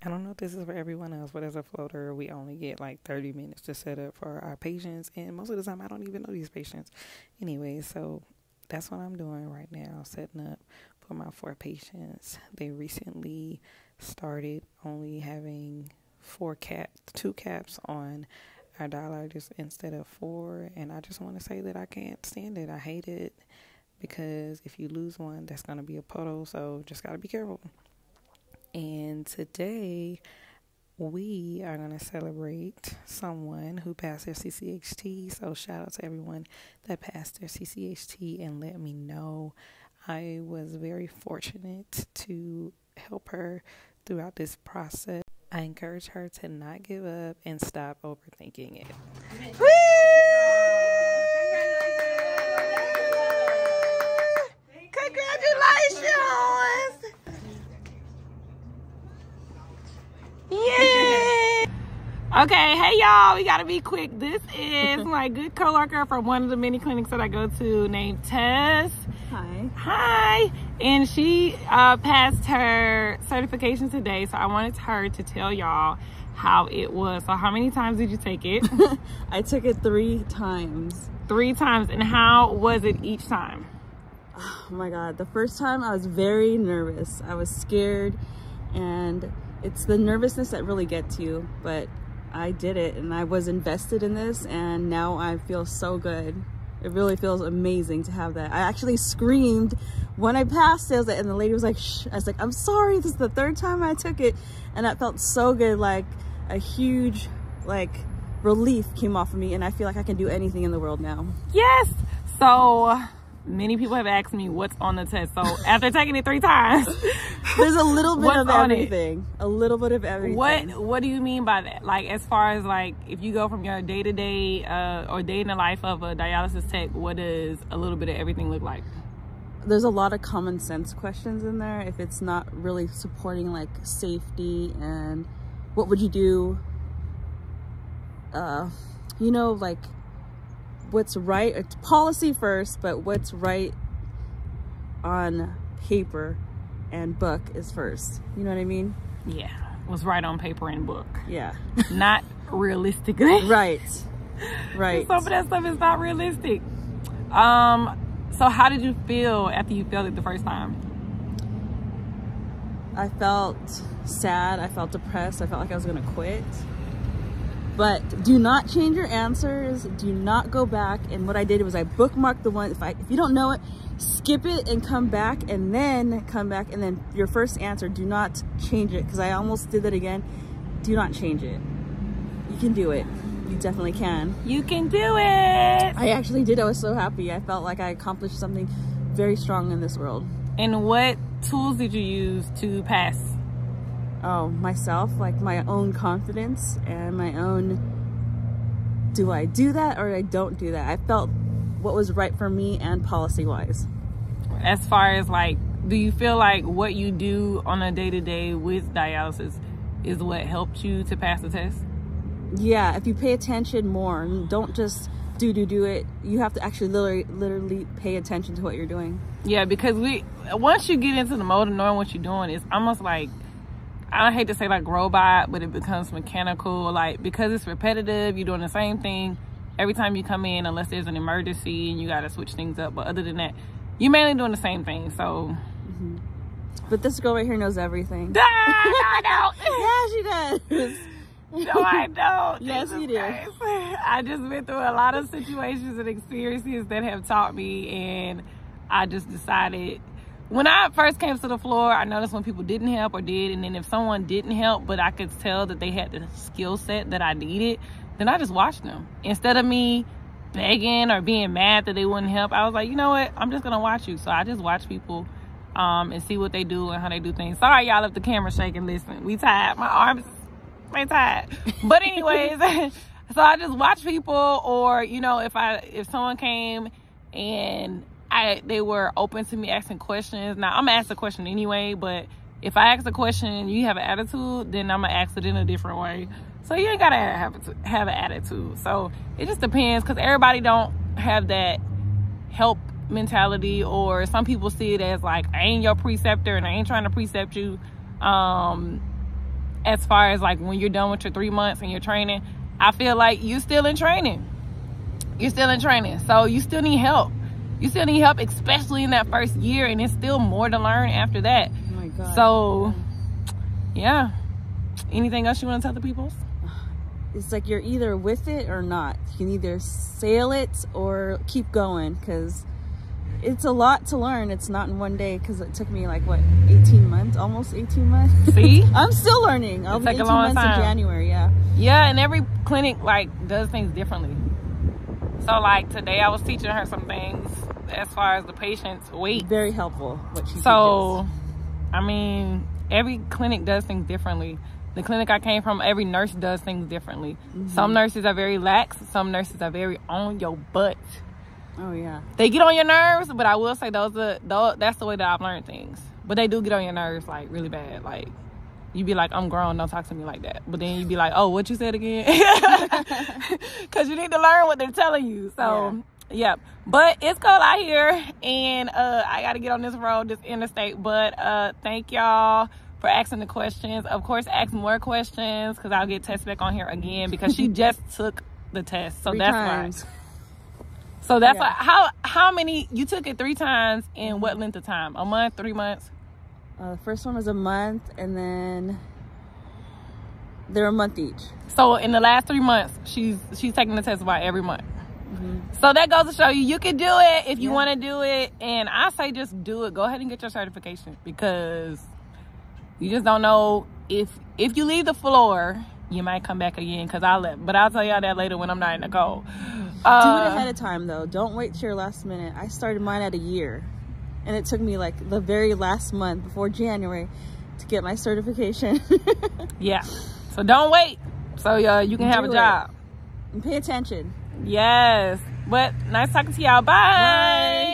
I don't know if this is for everyone else, but as a floater, we only get like 30 minutes to set up for our patients. And most of the time, I don't even know these patients. Anyway, so that's what I'm doing right now, setting up for my 4 patients. They recently started only having 2 caps on our dialyzers instead of 4. And I just want to say that I can't stand it. I hate it because if you lose one, that's going to be a puddle. So just got to be careful. And today we are going to celebrate someone who passed their CCHT. So shout out to everyone that passed their CCHT and let me know. I was very fortunate to help her throughout this process. I encourage her to not give up and stop overthinking it. Woo! Congratulations! Yay! Okay, hey y'all, we gotta be quick. This is my good coworker from one of the many clinics that I go to named Tess. Hi. And she passed her certification today, so I wanted her to tell y'all how it was. So how many times did you take it? I took it 3 times. 3 times. And how was it each time? Oh my God. The first time I was very nervous. I was scared, and it's the nervousness that really gets you. But I did it, and I was invested in this, and now I feel so good. It really feels amazing to have that. I actually screamed when I passed it, and the lady was like, shh. I was like, I'm sorry, this is the 3rd time I took it. And that felt so good, like a huge relief came off of me, and I feel like I can do anything in the world now. Yes. So many people have asked me what's on the test. So after taking it 3 times, there's a little bit of everything. A little bit of everything. What do you mean by that? Like, as far as like, if you go from your day-to-day or day in the life of a dialysis tech, what does a little bit of everything look like? There's a lot of common sense questions in there. If it's not really supporting like safety and what would you do, you know, like what's right, it's policy first, but what's right on paper and book is first. You know what I mean? Yeah, what's right on paper and book. Yeah. Not realistically. Right. Right. Some of that stuff is not realistic. So how did you feel after you felt it the first time? I felt sad. I felt depressed. I felt like I was going to quit. But do not change your answers. Do not go back. And what I did was I bookmarked the one. If you don't know it, skip it and come back, and then come back, and then your first answer, do not change it, because I almost did that again. Do not change it. You can do it. You definitely can. You can do it. I actually did. I was so happy. I felt like I accomplished something very strong in this world. And what tools did you use to pass? Oh, myself, like my own confidence and my own, do I do that or I don't do that? I felt what was right for me and policy-wise. As far as like, do you feel like what you do on a day-to-day with dialysis is what helped you to pass the test? Yeah, if you pay attention more, don't just do it. You have to actually literally pay attention to what you're doing. Yeah, because once you get into the mode of knowing what you're doing, it's almost like, I hate to say like robot, but it becomes mechanical. Like, because it's repetitive, you're doing the same thing every time you come in, unless there's an emergency and you got to switch things up. But other than that, you're mainly doing the same thing. So, But this girl right here knows everything. No, I don't. Yeah, she does. No, I don't. Yes, you do. I just been through a lot of situations and experiences that have taught me, and I just decided, when I first came to the floor, I noticed when people didn't help or did, and then if someone didn't help, but I could tell that they had the skill set that I needed, then I just watched them. Instead of me begging or being mad that they wouldn't help, I was like, you know what? I'm just going to watch you. So I just watch people and see what they do and how they do things. Sorry, y'all, if the camera's shaking. Listen, we tired. My arms, they tired. But anyways, so I just watch people, or, you know, if someone came and they were open to me asking questions. Now, I'm gonna ask a question anyway, but if I ask a question and you have an attitude, then I'm gonna ask it in a different way. So you ain't gotta have an attitude. So it just depends, because everybody don't have that help mentality, or some people see it as like, I ain't your preceptor and I ain't trying to precept you. And as far as like when you're done with your 3 months and you're training, I feel like you're still in training. You're still in training. So you still need help. You still need help, especially in that first year, and it's still more to learn after that. Oh my God. So, yeah. Anything else you want to tell the people? It's like you're either with it or not. You can either sail it or keep going, because it's a lot to learn. It's not in one day, because it took me like, what, 18 months? Almost 18 months? See? I'm still learning. I'll be 18 months in January, yeah. Yeah, and every clinic, like, does things differently. So, like, today I was teaching her some things as far as the patient's weight. Very helpful, what she teaches. So, I mean, every clinic does things differently. The clinic I came from, every nurse does things differently. Some nurses are very lax. Some nurses are very on your butt. Oh, yeah. They get on your nerves, but I will say that's the way that I've learned things. But they do get on your nerves, like, really bad. Like, you be like, I'm grown, don't talk to me like that. But then you be like, oh, what you said again? Because you need to learn what they're telling you. So, yeah. But it's cold out here, and I got to get on this road, this interstate. But thank y'all for asking the questions. Of course, ask more questions, because I'll get Tess back on here again, because she just took the test. So 3 that's times. why. So that's why. How many? You took it 3 times in what length of time? A month, 3 months? The first one was a month, and then they're a month each. So in the last 3 months, she's taking the test about every month. So that goes to show you can do it if you want to do it. And I say just do it. Go ahead and get your certification, because you just don't know if you leave the floor, you might come back again, because I left. But I'll tell y'all that later when I'm not in the cold. Do it ahead of time, though. Don't wait till your last minute. I started mine at a year, and it took me like the very last month before January to get my certification. Yeah. So don't wait. So you can have a job. And pay attention. Yes. But nice talking to y'all. Bye.